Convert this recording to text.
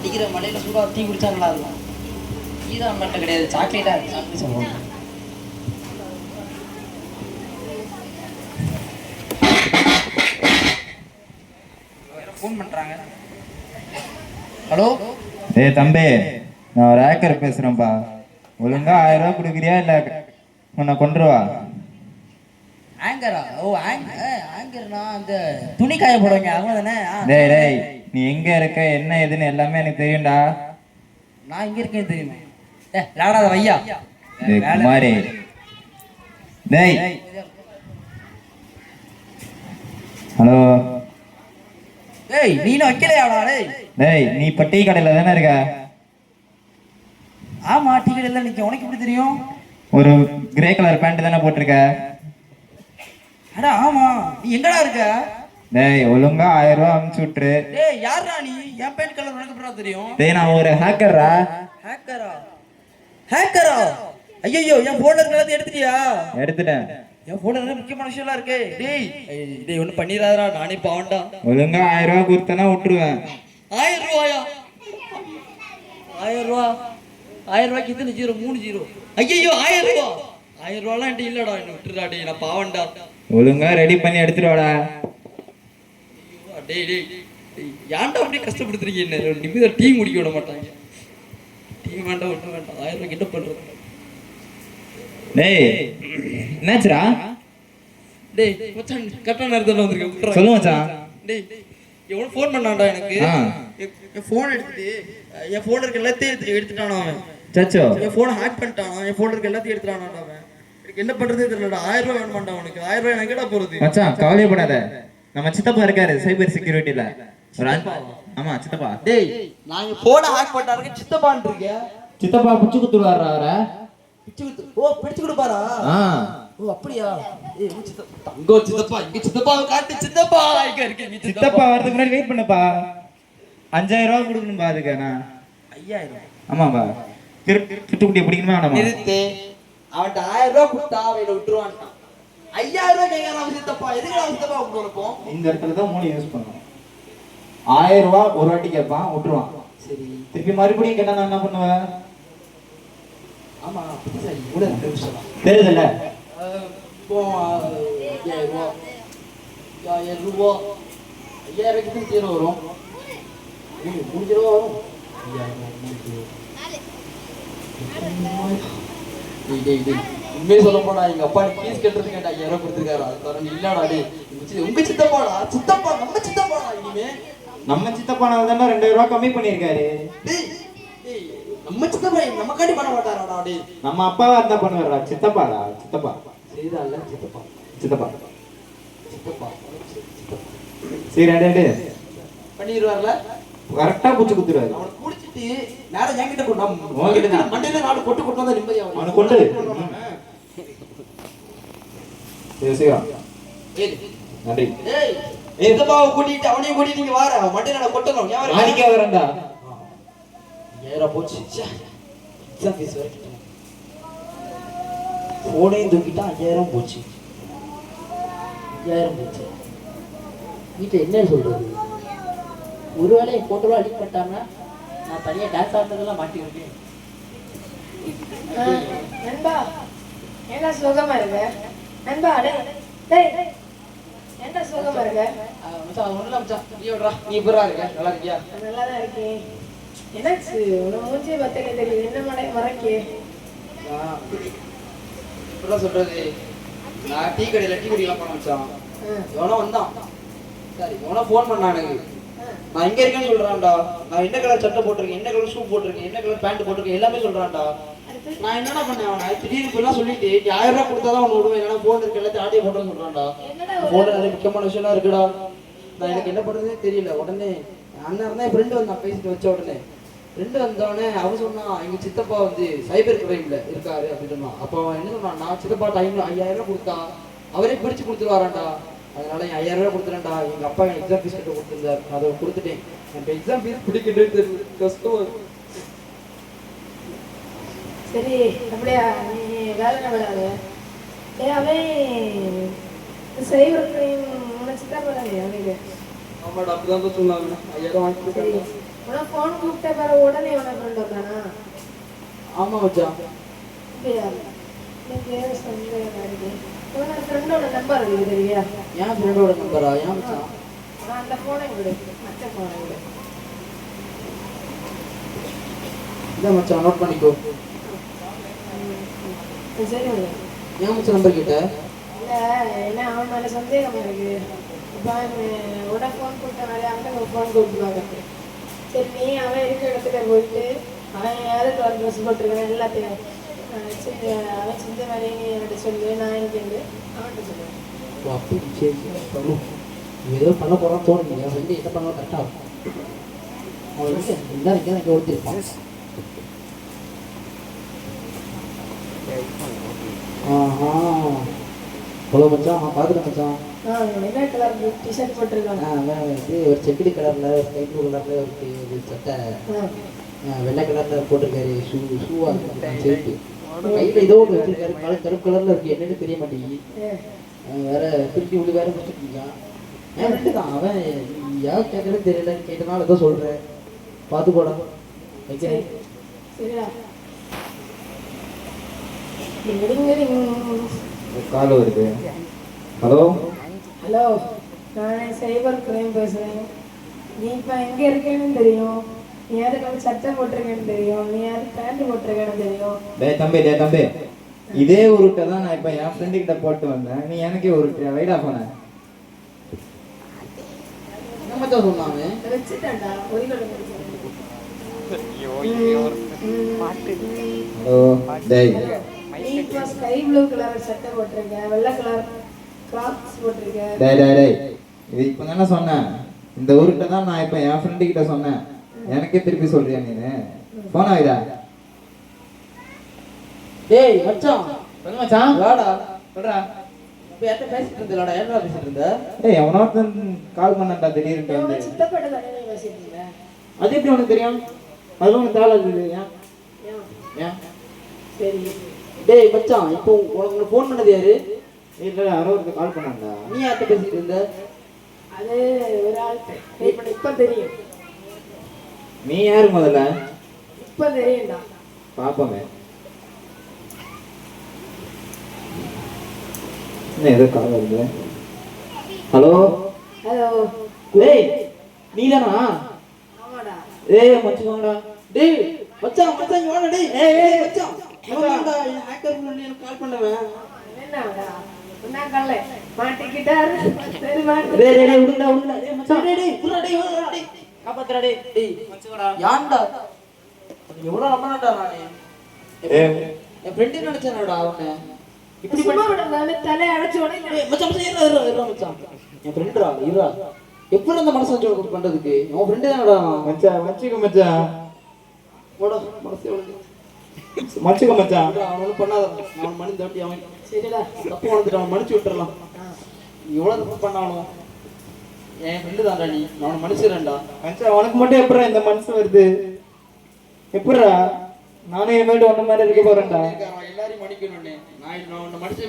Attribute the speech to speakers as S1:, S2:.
S1: அடிக்கிற மலையில சூடாக டீ குடிச்சா நல்லா இருக்கும். டீ தான் மட்டும் கிடையாது, சாக்லேட்டா இருக்கு. சாக்லேட் சொல்லுவாங்க. ஃபோன் பண்றாங்க. ஹலோ.
S2: ஏய் தம்பி, நான் ஒரு ஹேக்கர் பேசுறேன்ப்பா. ஒழுங்கா 1000 ரூபா கொடுக்குறியா இல்ல உன்னை கொண்டுருவா?
S1: ஆங்கரா? ஓ ஆங்கர்னா அந்த துணி காய போடுவாங்க அவங்க தானே?
S2: டேய் டேய், நீ எங்க இருக்க என்ன ஏதுன்னு எல்லாமே எனக்கு தெரியும்டா.
S1: நான் இங்க இருக்கேன் தெரியுமே. விளையாடாத வையா.
S2: டேய் குமாரி, டேய் ஹலோ.
S1: டேய் நீனும் வைக்கலையாடா?
S2: டேய் நீ இப்ப டீ கடையில தானே இருக்க?
S1: ஆமா, டீ கடையில நிக்க. உனக்கு எப்படி தெரியும்?
S2: ஒரு கிரே கலர் பேண்ட் தானே போட்டிருக்க?
S1: அட ஆமா. நீ எங்கடா இருக்க?
S2: டேய் ஒழுங்கா 1000 ரூபா அனுப்பிச்சு விட்டுரு.
S1: டேய் யாரா நீ? என் பேண்ட் கலர் உனக்கு எப்படா தெரியும்?
S2: டேய் நான் ஒரு ஹேக்கர்ரா.
S1: ஹேக்கரா? ஹேக்கரா? ஐயோ, என் போன்ல இருக்கிறத எடுத்துட்டியா?
S2: எடுத்துட்டேன்.
S1: என் போன்ல நிறைய முக்கியமான விஷயம்லாம் இருக்கு. டேய் டேய் ஒன்னும் பண்ணிராதடா, நானே பாவண்டா.
S2: ஒழுங்கா 1000 ரூபா கொடுத்தனா விட்டுருவேன்.
S1: 1000 ரூபாயா? 1000 ரூபா? 1000 ரூபாய்க்கு எத்தனை ஜீரோ? 3 ஜீரோ. ஐயோ 1000 ரூபா? 1000 ரூபாலாம் என்கிட்ட இல்லடா, என்ன விட்டுடா. டேய் நான் பாவண்டா.
S2: ஒழுங்கா ரெடி பண்ணி எடுத்துட்டு வாடா.
S1: டேய் டேய் ஏன்டா அப்படியே கஷ்டப்படுத்துறீங்க? என்ன நிமிஷம் டீ முடிக்க விட மாட்டாங்க. டீ வேண்டாம், ஒன்றும் வேண்டாம். 1000 ரூபாய்க்கு என்ன பண்றது?
S2: டேய் என்னாச்சுடா?
S1: டேய் மச்சான் கரெக்டான நேரத்துல வந்திருக்கேன்.
S2: சொல்லு மச்சான்.
S1: டேய் எவனோ ஃபோன் பண்ணான்டா எனக்கு. என் ஃபோன் எடுத்துட்டு என் ஃபோன்ல இருக்க எல்லாத்தையும் எடுத்துட்டானா அவன்.
S2: சச்சோ,
S1: என் ஃபோனை ஹேக் பண்ணிட்டானா. என் ஃபோன்ல இருக்க எல்லாத்தையும் எடுத்துட்டானாடா அவன். எனக்கு என்ன பண்றதே தெரியலடா. 1000 ரூபாய் வேணுமாண்டா அவனுக்கு. 1000 ரூபாய் எனக்கு எங்கடா போறது?
S2: மச்சான் கவலைப்படாத, நம்ம சித்தப்பா இருக்காரு சைபர் செக்யூரிட்டில. ஆமா சித்தப்பா.
S1: டேய் நான் என் ஃபோனை ஹேக் பண்ணிட்டாருங்க சித்தப்பான்னு இருக்கேன்.
S2: சித்தப்பா பிடிச்சு குடுத்துறாரா அவரை?
S1: பிடிச்சு கொடுப்பாரா? ஓ அப்படியா? ஏய் சித்தப்பா தங்கோ சித்தப்பா இங்க சித்தப்பா காட்டு சித்தப்பா இங்க இருக்கீங்க.
S2: சித்தப்பா வரதுக்கு முன்னாடி வெயிட் பண்ணுப்பா. 5000 ரூபா கொடுக்கணும்பா அதுக்கு. நான்
S1: 5000?
S2: ஆமாப்பா. திருட்டுக்குட்டியை பிடிக்கணுமா வேணாமா?
S1: நிறுத்து. அவன்கிட்ட 1000 ரூபா கொடுத்தா அவனை விட்டுருவான்ட்டான். 5000 ரூபாய் கேட்கறான் சித்தப்பா. எதுக்கு நான் சித்தப்பா கொடுப்போம்?
S2: இந்த இடத்துல தான் மூணு யூஸ் பண்ணுவோம். 1000 ரூபா ஒரு வாட்டி கேட்பான், விட்டுருவான்.
S1: சரி
S2: திருப்பி மறுபடியும் கேட்டா நான் என்ன பண்ணுவேன்?
S1: ஆமா சரி கூட நிமிஷம்
S2: தெரியுதுல்ல?
S1: இப்போ 5000 ரூபா 5000 ரூபா 5000 ரூபாய்க்கு ஜீரோ வரும். 3 ரூபா வரும். 5000 டேய் உண்மையை சொல்ல போனா எங்க அப்பா ஃபீஸ் கட்டுறதுக்கு 5000 ரூபாய் கொடுத்துருக்காரு. அது தர இல்லடா. டேய் உங்க சித்தப்பாடா. சித்தப்பா நம்ம சித்தப்பாடா. இனிமே
S2: நம்ம சித்தப்பானால தானே 2000 ரூபா கம்மி பண்ணியிருக்காரு.
S1: டேய் நம்ம சித்தப்பா நம்ம காட்டி பண்ண மாட்டாராடா. டேய்
S2: நம்ம அப்பாவா இருந்தா பண்ணுவாரா? சித்தப்பாடா சித்தப்பா.
S1: சரிதான்ல சித்தப்பா
S2: சித்தப்பா
S1: சித்தப்பா
S2: சரி அடே
S1: பண்ணிடுவார்ல.
S2: கரெக்டா பூச்சி குத்துறாரு.
S1: அவனை குடிச்சிட்டு நேரம் என்கிட்ட கொண்டு மண்டையில 4 கொட்டு கொண்டு வந்தா நிம்மதியா
S2: அவனை கொண்டு சரி நன்றி.
S1: ஏய் சித்தப்பாவை கூட்டிட்டு அவனையும் கூட்டிட்டு நீங்க வார. அவன் மண்டையில நான் கொட்டணும்.
S2: நாளைக்கே வரேன்டா.
S1: 5000 போச்சு. எக்ஸாம் ஃபீஸ் வரைக்கும் போனையும் தூக்கிட்டா 5000 போச்சு. 5000 போச்சு. வீட்டில் என்ன சொல்றது? ஒருவேளை என் போட்டோலாம் அடிக்க மாட்டாங்கன்னா நான் தனியாக டான்ஸ் ஆடுறதெல்லாம் மாட்டிருக்கேன்.
S3: நண்பா என்ன சுகமா இருக்க நண்பா? டேய் என்ன சுகமா இருக்க?
S1: மச்சான் ஒண்ணுல மச்சான் நீ விடுறா. நீ எப்படிடா இருக்க? நல்லா இருக்கியா?
S3: நல்லா தான் இருக்கேன். என்னாச்சு உன மூஞ்சி பத்தனே தெரியுது. என்ன மறக்கே?
S1: இப்படிலாம் சொல்றது. நான் டீ கடையில டீ குடிக்கலாம் போன மச்சான். எவனோ வந்தான். சரி எவனோ ஃபோன் பண்ணான் எனக்கு. நான் எங்க இருக்கேன்னு சொல்றான்டா. நான் என்ன கலர் சட்டை போட்டிருக்கேன், என்ன கலர் ஷூ போட்டிருக்கேன், என்ன கலர் பேண்ட் போட்டிருக்கேன் எல்லாமே சொல்றான்டா. நான் என்னடா பண்ணேன்? அவனை திடீர்னு இப்பெல்லாம் சொல்லிட்டு 1000 ரூபாய் கொடுத்தாதான் அவனை விடுவேன். ஏன்னா போன் இருக்கு எல்லாத்தையும் ஆடியோ போட்டோன்னு சொல்றான்டா. போன்ல நிறைய முக்கியமான விஷயம்லாம் இருக்குடா. நான் எனக்கு என்ன பண்றதுனே தெரியல. உடனே அண்ணன் இருந்தா என் ஃப்ரெண்டு வந்தான். பேசிட்டு வச்ச உடனே ஃப்ரெண்டு வந்தோடனே அவன் சொன்னான் எங்க சித்தப்பா வந்து சைபர் கிரைம்ல இருக்காரு அப்படின்னு சொன்னான். அப்போ அவன் என்ன சொன்னான்? நான் சித்தப்பா டைம் 5000 ரூபாய் கொடுத்தா அவரே பிடிச்சு கொடுத்துருவாரான்டா. அதனால என் 5000 ரூபாய் கொடுத்துறேன்டா. எங்க அப்பா என் எக்ஸாம் ஃபீஸ் கட்ட கொடுத்துருந்தாரு. அதை கொடுத்துட்டேன். எனக்கு எக்ஸாம் ஃபீஸ் பிடிக்கிட்டு தெரியுது. கஷ்டமா
S3: சரி அப்படியா? நீ வேலை விடாத. அவன் சைபர் கிரைம் சித்தப்பா தானே அவனுக்கு?
S1: ஆமாடா அப்படிதான் சொன்னாங்க. 5000 வாங்கி கொடுத்தாங்க.
S3: உனக்கு ஃபோன் கூப்பிட்ட பிறகு உடனே உனக்கு ஃப்ரெண்ட் வந்தானா?
S1: ஆமா மச்சான்.
S3: இல்லையா? எனக்கு சந்தேகமா இருக்கு. உனக்கு ஃப்ரெண்டோட நம்பர் இருக்கு தெரியா?
S1: என் ஃப்ரெண்டோட நம்பரா? ஏன் மச்சான்?
S3: நான் அந்த ஃபோனை விடு, மற்ற ஃபோனை விடு.
S1: இதை மச்சான் நோட் பண்ணிக்கோ.
S3: சரி விடு.
S1: ஏன் மச்சான் நம்பர் கேட்ட?
S3: இல்லை, ஏன்னா அவன் மேலே சந்தேகமா இருக்கு. இப்போ உடனே ஃபோன் கூப்பிட்ட மாதிரி அவனுக்கு ஃபோன் கூப்பிட்டு பார்க்கறது. சரி, நீ அவன் இருக்கிற இடத்துல போயிட்டு அவன் யாருக்கு ஒரு ட்ரெஸ் போட்டிருக்கான் எல்லாத்தையும் சரி, அவன் செஞ்ச மாதிரி நீ என்கிட்ட சொல்லு, நான் எனக்கு அவன்கிட்ட சொல்லுவேன்.
S1: ஓ அப்படி சரி சொல்லு. ஏதோ பண்ண போகிறான்னு தோணுங்க. என் ஃப்ரெண்டு என்ன பண்ணாலும் கரெக்டாக இருக்கும். அவன் வந்து எல்லாரும் இங்கே தான் ஒருத்திருப்பான். ஆஹா ஹலோ மச்சான். பார்த்துட்டேன் மச்சான்.
S3: என்ன கலர் டிஷர்ட் போட்டிருக்காங்க?
S1: இது ஒரு செக்குடு கலரில் ஒரு ஸ்கை ப்ளூ கலரில் ஒரு சட்டை வெள்ளை கலரில் போட்டிருக்காரு. ஷூவா செருப்பு கையில் ஏதோ ஒன்று வச்சிருக்காரு. கருப்பு கலரில் இருக்கு. என்னன்னு தெரிய மாட்டேங்குது. வேற திருப்பி உள்ளி வேற முடிச்சுட்டு இருக்கான். என் ஃப்ரெண்டு தான். அவன் யார் கேட்கறது தெரியல. கேட்டனால ஏதோ சொல்கிறேன். பார்த்து போடா வைக்கிறேன்.
S3: சரிடா.
S2: கால் வருது. ஹலோ
S3: ஹலோ, நான் சைபர் கிரைம் பேசுகிறேன். நீ இப்போ எங்கே இருக்கேன்னு தெரியும். நீ யாருக்கு சட்டை போட்டிருக்கேன்னு தெரியும். நீ யாருக்கு பேண்ட் போட்டிருக்கேன்னு தெரியும்.
S2: டேய் தம்பி இதே உருட்டை தான் நான் இப்போ என் ஃப்ரெண்டு கிட்ட போட்டு வந்தேன். நீ எனக்கே உருட்டியா? வைடா போன.
S1: என்ன மச்சான் சொன்னாங்க?
S3: வச்சுட்டான்டா ஒரு கடை
S2: ஹலோ டேய்,
S3: நீ இப்போ ஸ்கை ப்ளூ கலர் சட்டை போட்டிருக்க, வெள்ளை கலர் கிராப்ஸ் போட்டிருக்க.
S2: டேய் இது இப்போ தானே சொன்னேன். இந்த உருட்டை தான் நான் இப்போ என் ஃப்ரெண்டு கிட்ட சொன்னேன். எனக்கே திருப்பி சொல்றியா நீனு? போனா வைடா.
S1: டேய் மச்சான்.
S2: சொல்லு மச்சான்.
S1: வாடா.
S2: சொல்றா.
S1: இப்போ யார்கிட்ட பேசிட்டு இருந்தேன்டா? யாரா பேசிட்டு இருந்த?
S2: ஏய் எவனோத்தன் கால் பண்ணான்டா திடீர்னு வந்து.
S3: சித்தப்பட்ட தானே பேசிட்டு இருந்தேன்.
S2: அது எப்படி உனக்கு தெரியும்? அது உனக்கு தேவை இருக்குது. ஏன் ஏன்?
S3: சரி.
S1: டேய் மச்சான், இப்போ உனக்கு ஃபோன் பண்ணது யாரு?
S2: இல்லை யாரோ ஒருத்தர் கால் பண்ணான்டா.
S1: நீ யார்கிட்ட பேசிட்டு இருந்த?
S3: அது ஒரு ஆள் இப்போ தெரியும்.
S2: நீ யாரு முதல்ல?
S3: இப்போ தெரியும்டா.
S2: பாப்போமே. என்ன ஏதோ கால் வருது. Hello
S3: hello.
S1: டேய் நீதானா?
S3: ஆமாடா.
S2: ஏய் மச்சான்டா.
S1: டேய் மச்சான் இங்க வாடா. டேய் ஏய் மச்சான் இவன்டா ஹேக்கர் எனக்கு கால் பண்ணவன்.
S3: என்னடா என்ன கல்ல மாட்டிக்கிட்டாரு. சரி மாட்டு.
S1: டேய் விடுடா. டேய் மச்சான் புறா டேய் காப்பாத்துடா. டேய் மச்சான்டா யான்டா எவ்வளவு நம்பறடா நானே. என் ஃப்ரெண்ட் நினைச்சேனடா அவனை. இப்படி
S3: சும்மா விட தலை அடைச்சு உடனே.
S1: டேய் மச்சான் இருடா மச்சான். என் ஃப்ரெண்ட்ரா இருடா. எப்படி அந்த மனசு வச்சு பண்றதுக்கு? உன் ஃப்ரெண்ட் தானடா.
S2: மச்சான் வச்சுக்க மச்சான்.
S1: போடா மனசே
S2: மச்சுக்க மச்சான்.
S1: அவனு பண்ணாதான். அவன் மனு தட்டி அவன்
S3: சரிடா.
S1: தப்பு வந்துட்டு அவன் மன்னிச்சு விட்டுறலாம். எவ்வளவு தப்பு பண்ணாலும் என் ஃப்ரெண்டு தான்டா. நீ அவனை மன்னிச்சிடறேன்டா.
S2: மச்சான் உனக்கு மட்டும் எப்படா இந்த மனசு வருது? எப்படா நானும் இனிமேட்டு ஒண்ணு மாதிரி இருக்க போறேன்டா.
S1: எல்லாரையும் மன்னிக்கணும்னு நான் உன்னை மன்னிச்சு